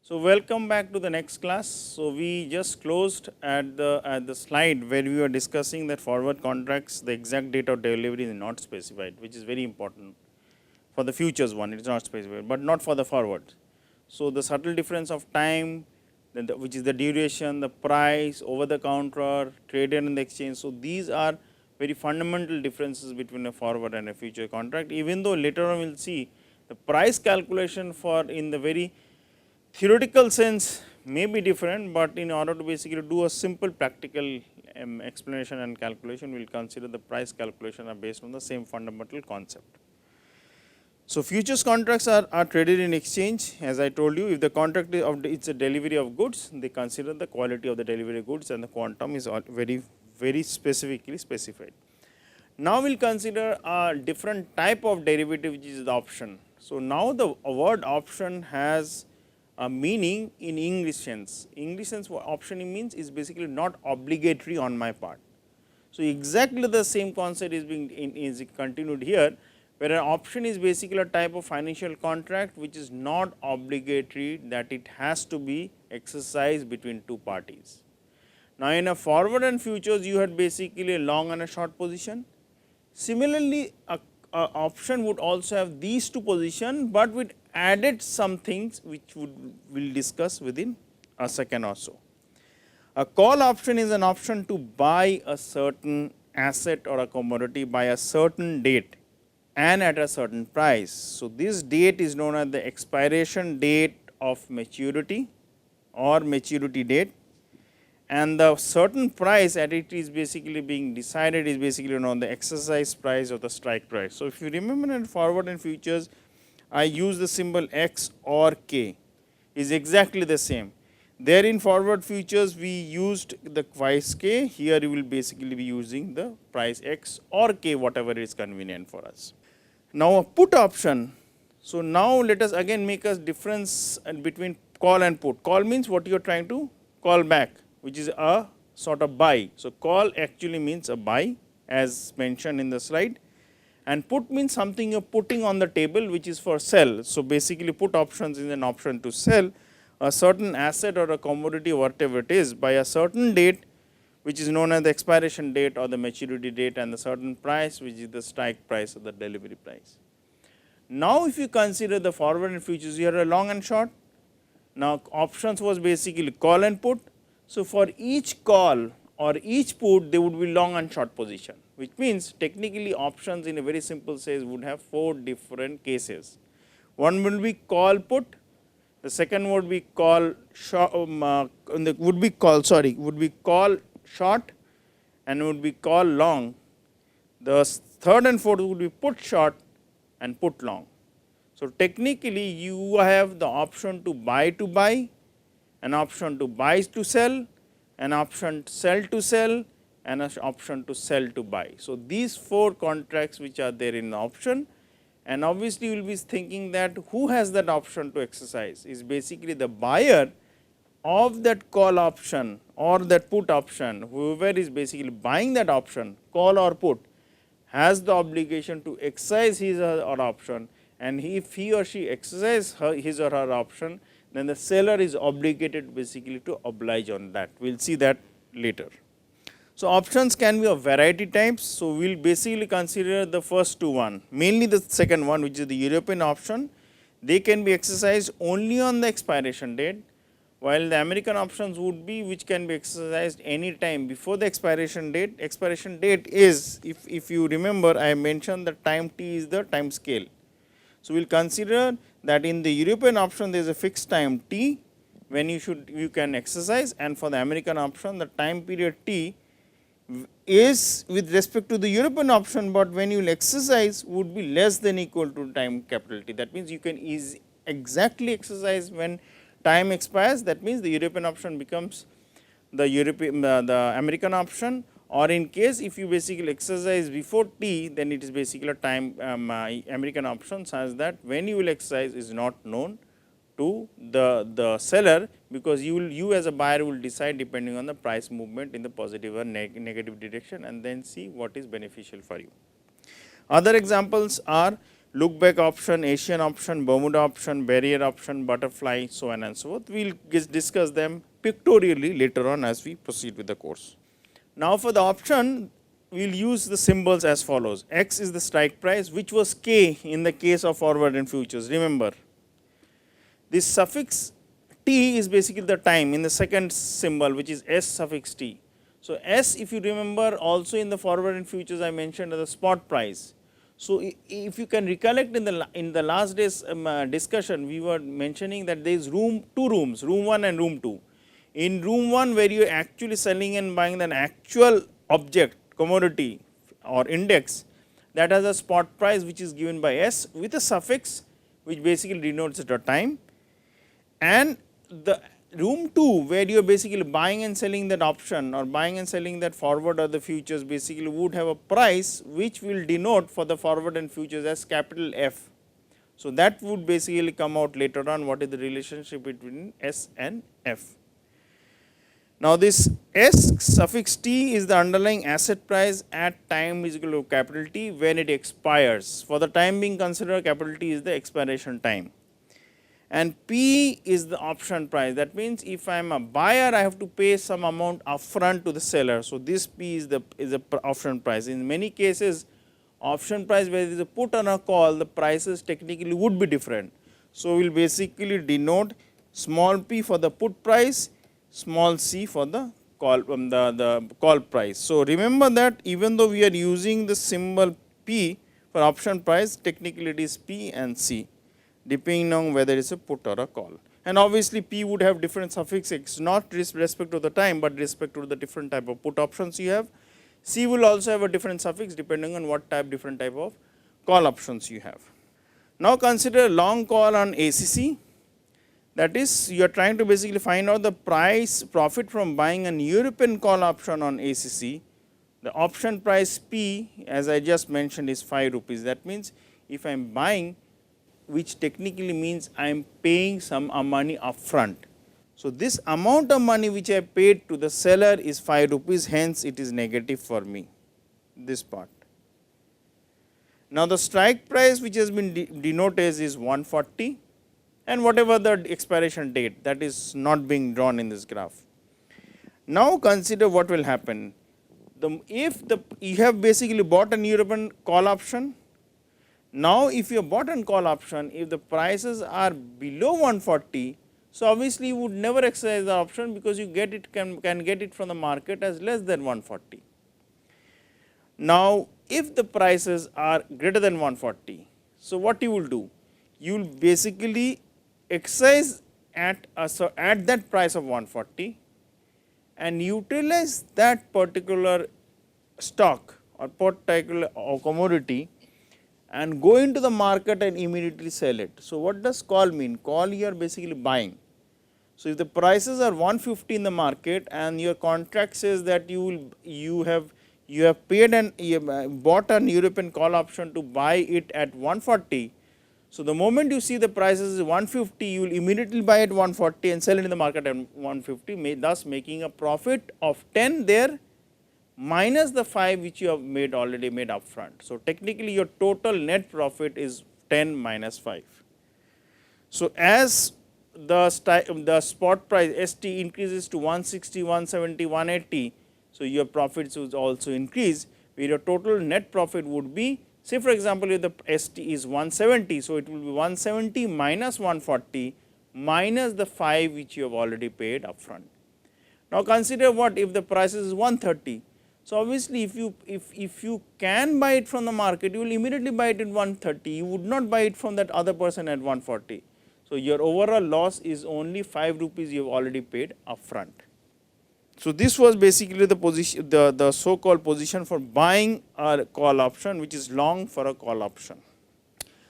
So, welcome back to the next class. So, we just closed at the slide where we were discussing that forward contracts, the exact date of delivery is not specified, which is very important. For the futures one, it is not specified, but not for the forward. So, the subtle difference of time, which is the duration, the price, over the counter, traded in the exchange. So, these are very fundamental differences between a forward and a future contract, even though later on we will see the price calculation for in the very theoretical sense may be different, but in order to basically do a simple practical explanation and calculation, we will consider the price calculation are based on the same fundamental concept. So, futures contracts are traded in exchange. As I told you, if the contract is a delivery of goods, they consider the quality of the delivery goods and the quantum is very specifically specified. Now, we will consider a different type of derivative, which is the option. So, now the word option has a meaning in English sense. English sense what option means is basically not obligatory on my part. So, exactly the same concept is being is continued here, where an option is basically a type of financial contract which is not obligatory, that it has to be exercised between two parties. Now, in a forward and futures you had basically a long and a short position. Similarly, a option would also have these two positions, but with added some things which we will discuss within a second or so. A call option is an option to buy a certain asset or a commodity by a certain date and at a certain price. So, this date is known as the expiration date of maturity or maturity date, and the certain price at it is basically being decided is basically known the exercise price or the strike price. So, if you remember in forward and futures, I use the symbol X or K is exactly the same. There in forward futures we used the price K, here you will basically be using the price X or K, whatever is convenient for us. Now, a put option. So, now let us again make a difference between call and put. Call means what you are trying to call back, which is a sort of buy. So, call actually means a buy as mentioned in the slide, and put means something you are putting on the table which is for sell. So, basically put options is an option to sell a certain asset or a commodity whatever it is by a certain date, which is known as the expiration date or the maturity date, and the certain price which is the strike price or the delivery price. Now, if you consider the forward and futures, you have a long and short. Now, options was basically call and put. So, for each call or each put there would be long and short position, which means technically options in a very simple sense would have 4 different cases. One will be call put, the second would be call short, would be call short and would be call long. The third and fourth would be put short and put long. So, technically you have the option to buy, an option to buy to sell, an option to sell and an option to sell to buy. So, these 4 contracts which are there in the option, and obviously you will be thinking that who has that option to exercise is basically the buyer of that call option or that put option. Whoever is basically buying that option, call or put, has the obligation to exercise his or her option, and if he or she exercises his or her option, then the seller is obligated basically to oblige on that. We will see that later. So, options can be of variety types. So, we will basically consider the first two one, mainly the second one, which is the European option. They can be exercised only on the expiration date, while the American options would be which can be exercised any time before the expiration date. Expiration date is, if you remember, I mentioned the time t is the time scale. So, we will consider that in the European option there is a fixed time t when you can exercise, and for the American option the time period t is with respect to the European option, but when you will exercise would be less than equal to time capital T. That means, you can exactly exercise when time expires. That means, the European option becomes the American option, or in case if you basically exercise before T, then it is basically a time American option, such that when you will exercise is not known to the seller, because you as a buyer will decide depending on the price movement in the positive or negative direction, and then see what is beneficial for you. Other examples are look back option, Asian option, Bermuda option, barrier option, butterfly, so on and so forth. We will discuss them pictorially later on as we proceed with the course. Now for the option, we will use the symbols as follows. X is the strike price, which was K in the case of forward and futures. Remember, this suffix T is basically the time in the second symbol, which is S suffix T. So S, if you remember, also in the forward and futures I mentioned as the spot price. So if you can recollect in the last day's discussion, we were mentioning that there is two rooms, room 1 and room 2. In room 1, where you are actually selling and buying an actual object, commodity or index, that has a spot price which is given by S with a suffix which basically denotes the time, and the room 2, where you are basically buying and selling that option or buying and selling that forward or the futures, basically would have a price which will denote for the forward and futures as capital F. So that would basically come out later on what is the relationship between S and F. Now this S suffix T is the underlying asset price at time is equal to capital T when it expires. For the time being considered, capital T is the expiration time. And P is the option price. That means if I am a buyer, I have to pay some amount upfront to the seller. So this P is the option price. In many cases, option price where there is a put on a call, the prices technically would be different. So we will basically denote small p for the put price, small c for the call the call price. So remember that even though we are using the symbol P for option price, technically it is P and C, depending on whether it is a put or a call. And obviously P would have different suffixes, not with respect to the time, but respect to the different type of put options you have. C will also have a different suffix depending on what different type of call options you have. Now consider long call on ACC. That is, you are trying to basically find out the profit from buying an European call option on ACC. The option price P, as I just mentioned, is 5 rupees. That means if I am buying, which technically means I am paying some money upfront. So this amount of money which I paid to the seller is 5 rupees, hence it is negative for me, this part. Now the strike price which has been denoted is 140, and whatever the expiration date, that is not being drawn in this graph. Now consider what will happen. If you have basically bought an European call option. Now if you have bought a call option, if the prices are below 140, so obviously you would never exercise the option because you get it can get it from the market as less than 140. Now if the prices are greater than 140, so what you will do? You will basically exercise at that price of 140 and utilize that particular stock or particular commodity and go into the market and immediately sell it. So what does call mean? Call, you are basically buying. So if the prices are 150 in the market and your contract says that you have paid and bought an European call option to buy it at 140. So the moment you see the prices is 150, you will immediately buy at 140 and sell it in the market at 150, thus making a profit of 10 there minus the 5 which you have already made upfront. So technically your total net profit is 10 minus 5. So as the spot price ST increases to 160, 170, 180, so your profits will also increase, where your total net profit would be, say for example, if the ST is 170, so it will be 170 minus 140 minus the 5 which you have already paid upfront. Now consider what if the price is 130. So obviously if you can buy it from the market, you will immediately buy it at 130, you would not buy it from that other person at 140. So your overall loss is only 5 rupees you have already paid upfront. So this was basically the position, the so called position for buying a call option, which is long for a call option.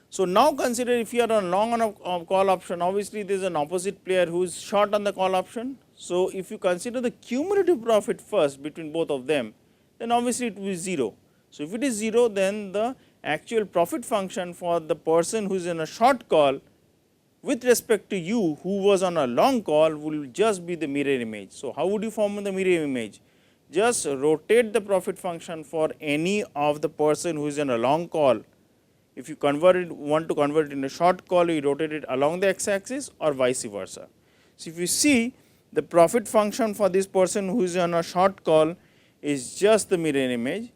So now consider if you are on long on a call option, obviously there is an opposite player who is short on the call option. So if you consider the cumulative profit first between both of them, then obviously it will be 0. So if it is 0, then the actual profit function for the person who is in a short call with respect to you who was on a long call will just be the mirror image. So how would you form the mirror image? Just rotate the profit function for any of the person who is in a long call If you want to convert it in a short call, you rotate it along the x axis or vice versa. So, if you see the profit function for this person who is on a short call is just the mirror image,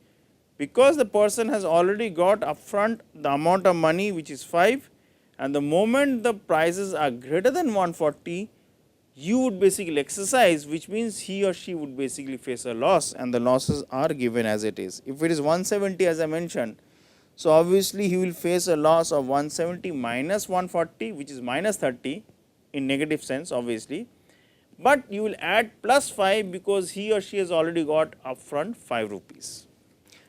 because the person has already got upfront the amount of money which is 5, and the moment the prices are greater than 140, you would basically exercise, which means he or she would basically face a loss, and the losses are given as it is. If it is 170 as I mentioned, so obviously he will face a loss of 170 minus 140, which is minus 30 in negative sense obviously, but you will add plus 5 because he or she has already got upfront 5 rupees.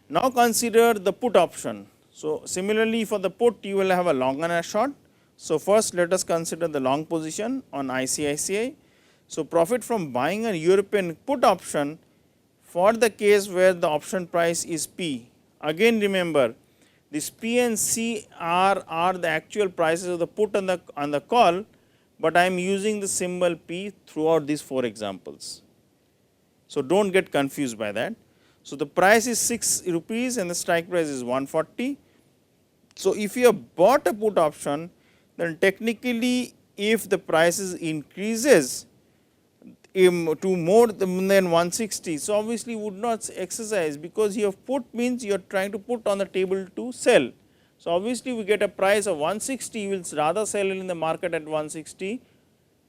Now, consider the put option. So, similarly for the put you will have a long and a short. So, first let us consider the long position on ICICI. So, profit from buying a European put option for the case where the option price is P. Again remember, this P and C are the actual prices of the put on the call, but I am using the symbol P throughout these 4 examples. So, do not get confused by that. So, the price is 6 rupees and the strike price is 140. So, if you have bought a put option, then technically if the prices increases to more than 160, so obviously would not exercise, because you have put means you are trying to put on the table to sell. So, obviously we get a price of 160, you will rather sell it in the market at 160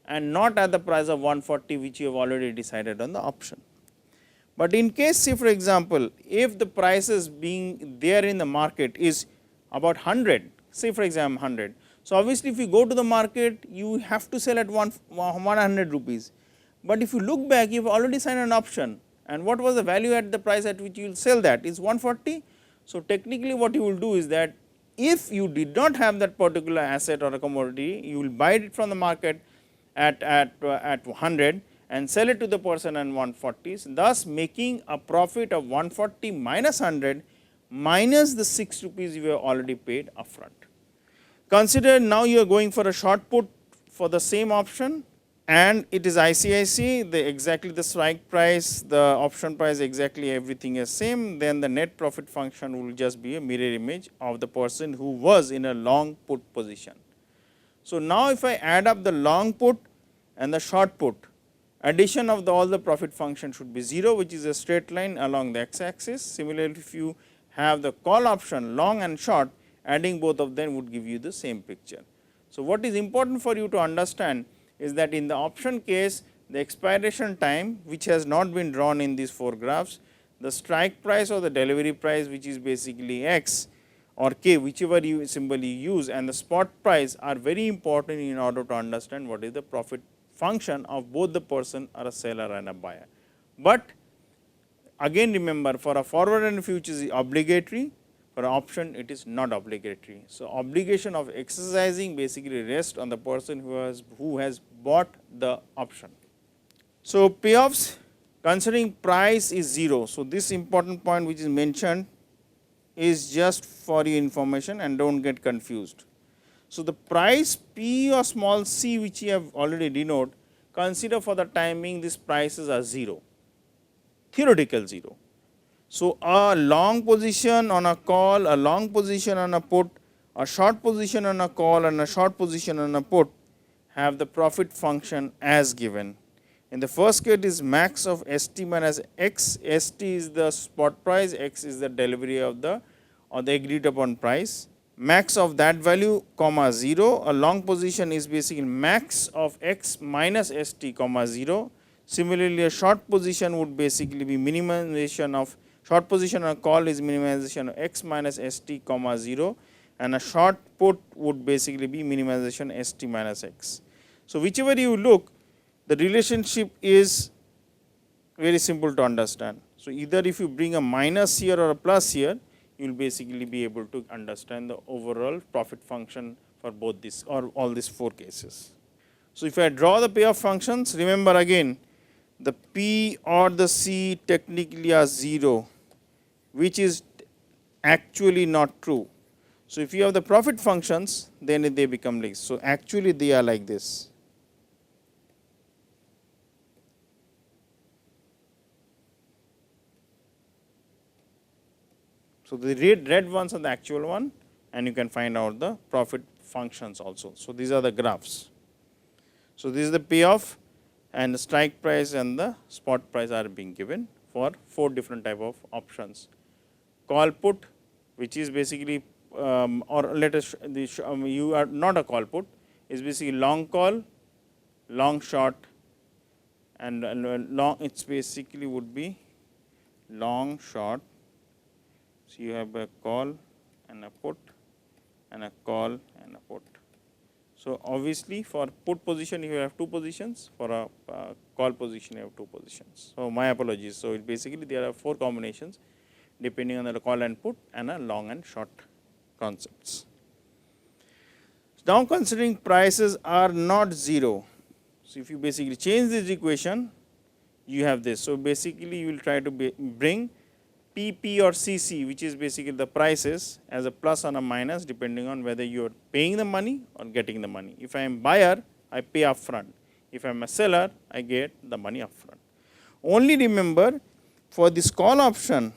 and not at the price of 140 which you have already decided on the option. But in case, say for example, if the prices being there in the market is about 100, say for example 100. So, obviously if you go to the market you have to sell at 100 rupees, but if you look back you have already signed an option, and what was the value at the price at which you will sell that is 140. So, technically what you will do is that if you did not have that particular asset or a commodity, you will buy it from the market at 100 and sell it to the person at 140, thus making a profit of 140 minus 100 minus the 6 rupees you have already paid upfront. Consider now you are going for a short put for the same option, and it is ICICI, exactly the strike price, the option price, exactly everything is same, then the net profit function will just be a mirror image of the person who was in a long put position. So, now if I add up the long put and the short put, addition of all the profit function should be 0, which is a straight line along the x axis. Similarly, if you have the call option long and short, adding both of them would give you the same picture. So, what is important for you to understand is that in the option case, the expiration time, which has not been drawn in these 4 graphs, the strike price or the delivery price, which is basically x or k, whichever symbol you use, and the spot price are very important in order to understand what is the profit function of both the person or a seller and a buyer. But again remember, for a forward and futures is obligatory, for an option it is not obligatory. So, obligation of exercising basically rests on the person who has bought the option. So, payoffs considering price is 0. So, this important point which is mentioned is just for your information and do not get confused. So, the price P or small c which you have already denoted, consider for the time being these prices are 0, theoretical 0. So, a long position on a call, a long position on a put, a short position on a call and a short position on a put have the profit function as given. In the first case, it is max of ST minus X, ST is the spot price, X is the delivery of the or the agreed upon price. Max of that value comma 0, a long position is basically max of X minus ST comma 0. Similarly, a short position would basically be minimization of short position on a call is minimization of X minus ST comma 0, and a short put would basically be minimization ST minus X. So, whichever you look, the relationship is very simple to understand. So, either if you bring a minus here or a plus here, you will basically be able to understand the overall profit function for both this or all these 4 cases. So, if I draw the payoff functions, remember again the P or the C technically are 0, which is actually not true. So, if you have the profit functions, then they become like, so actually they are like this. So, the red ones are the actual one and you can find out the profit functions also. So, these are the graphs. So, this is the payoff and the strike price and the spot price are being given for 4 different type of options. Call put, which is basically or let us you are not a call put, is basically long call, long short, and long, it's basically would be long short. So, you have a call and a put and a call and a put. So, obviously, for put position you have 2 positions, for a call position you have 2 positions. So, my apologies. So, it basically there are 4 combinations depending on the call and put and a long and short concepts. Now, considering prices are not 0. So, if you basically change this equation, you have this. So, basically you will try to bring PP or CC, which is basically the prices, as a plus or a minus depending on whether you are paying the money or getting the money. If I am buyer, I pay upfront. If I am a seller, I get the money upfront. Only remember, for this call option,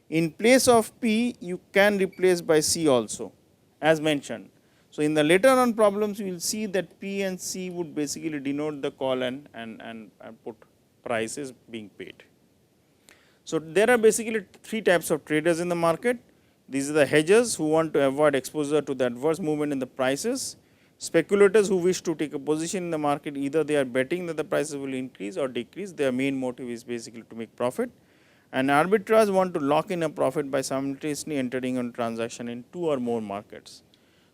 in place of P, you can replace by C also, as mentioned. So, in the later on problems, you will see that P and C would basically denote the call and put prices being paid. So, there are basically 3 types of traders in the market. These are the hedgers who want to avoid exposure to the adverse movement in the prices, speculators who wish to take a position in the market, either they are betting that the prices will increase or decrease, their main motive is basically to make profit, and arbitrage want to lock in a profit by simultaneously entering on transaction in 2 or more markets.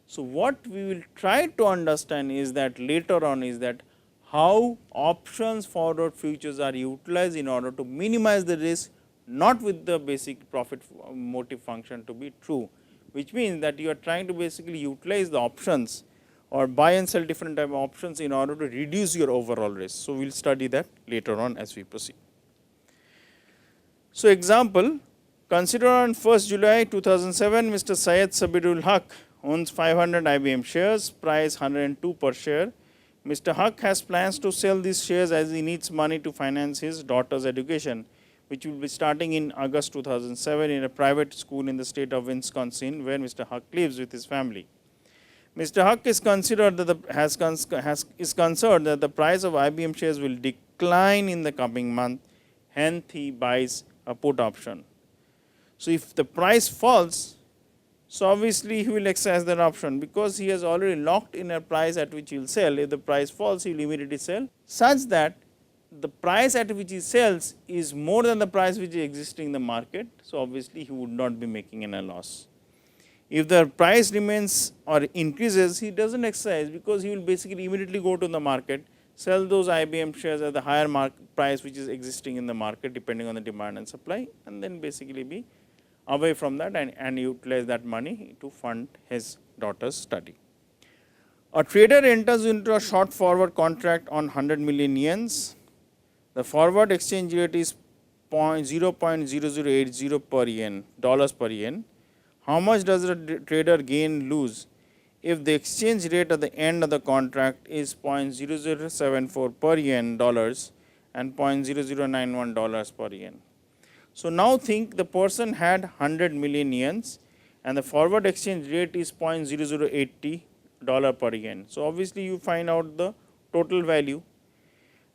So, what we will try to understand is that later on is that how options forward futures are utilized in order to minimize the risk, not with the basic profit motive function to be true, which means that you are trying to basically utilize the options or buy and sell different type of options in order to reduce your overall risk. So, we will study that later on as we proceed. So, example, consider on 1st July 2007, Mr. Syed Sabirul Haq owns 500 IBM shares, price 102 per share. Mr. Haq has plans to sell these shares as he needs money to finance his daughter's education, which will be starting in August 2007 in a private school in the state of Wisconsin, where Mr. Haq lives with his family. Mr. Haq is considered that is concerned that the price of IBM shares will decline in the coming month, hence he buys a put option. So, if the price falls, so obviously he will exercise that option, because he has already locked in a price at which he will sell. If the price falls, he will immediately sell, such that the price at which he sells is more than the price which is existing in the market. So, obviously he would not be making any loss. If the price remains or increases, he does not exercise, because he will basically immediately go to the market, sell those IBM shares at the higher price which is existing in the market depending on the demand and supply, and then basically be away from that and utilize that money to fund his daughter's study. A trader enters into a short forward contract on 100 million yens. The forward exchange rate is 0.0080 per yen, dollars per yen. How much does the trader gain lose if the exchange rate at the end of the contract is 0.0074 per yen dollars and 0.0091 dollars per yen? So, now think the person had 100 million yens and the forward exchange rate is 0.0080 dollar per yen. So, obviously you find out the total value.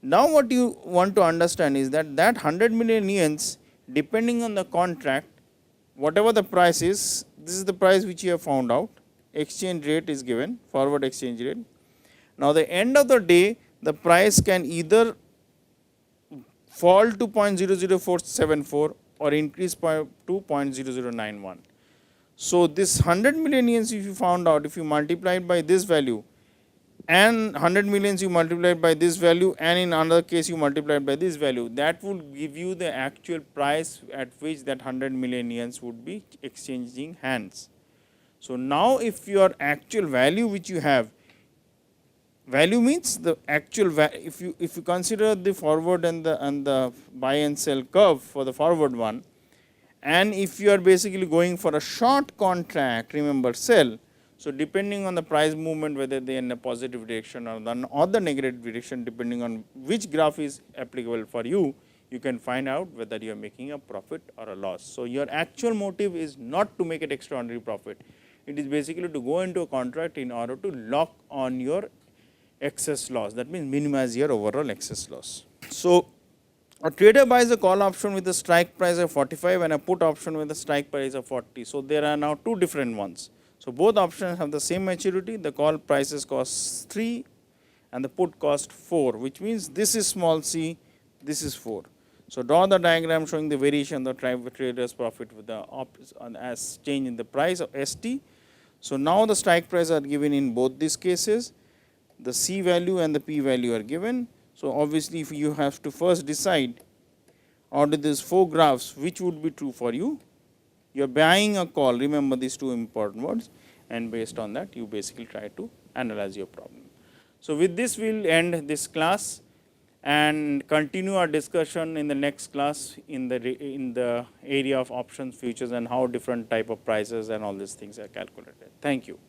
Now, what you want to understand is that 100 million yens, depending on the contract, whatever the price is, this is the price which you have found out, exchange rate is given, forward exchange rate. Now, the end of the day, the price can either fall to 0.00474 or increase to 0.0091. So, this 100 million yens, if you found out, if you multiply it by this value, and 100 millions you multiply by this value, and in another case you multiply by this value, that will give you the actual price at which that 100 million yens would be exchanging hands. So, now if your actual value which you have, value means the actual value, if you consider the forward and the buy and sell curve for the forward one, and if you are basically going for a short contract, remember sell. So, depending on the price movement, whether they are in a positive direction or the negative direction, depending on which graph is applicable for you, you can find out whether you are making a profit or a loss. So, your actual motive is not to make an extraordinary profit, it is basically to go into a contract in order to lock on your excess loss, that means minimize your overall excess loss. So, a trader buys a call option with a strike price of 45 and a put option with a strike price of 40. So, there are now two different ones. So, both options have the same maturity, the call prices cost 3 and the put cost 4, which means this is small c, this is 4. So, draw the diagram showing the variation of the trader's profit with the as change in the price of ST. So, now the strike price are given in both these cases, the C value and the P value are given. So, obviously, if you have to first decide out of these 4 graphs which would be true for you, you are buying a call, remember these two important words, and based on that you basically try to analyze your problem. So, with this we will end this class and continue our discussion in the next class in the area of options, futures, and how different type of prices and all these things are calculated. Thank you.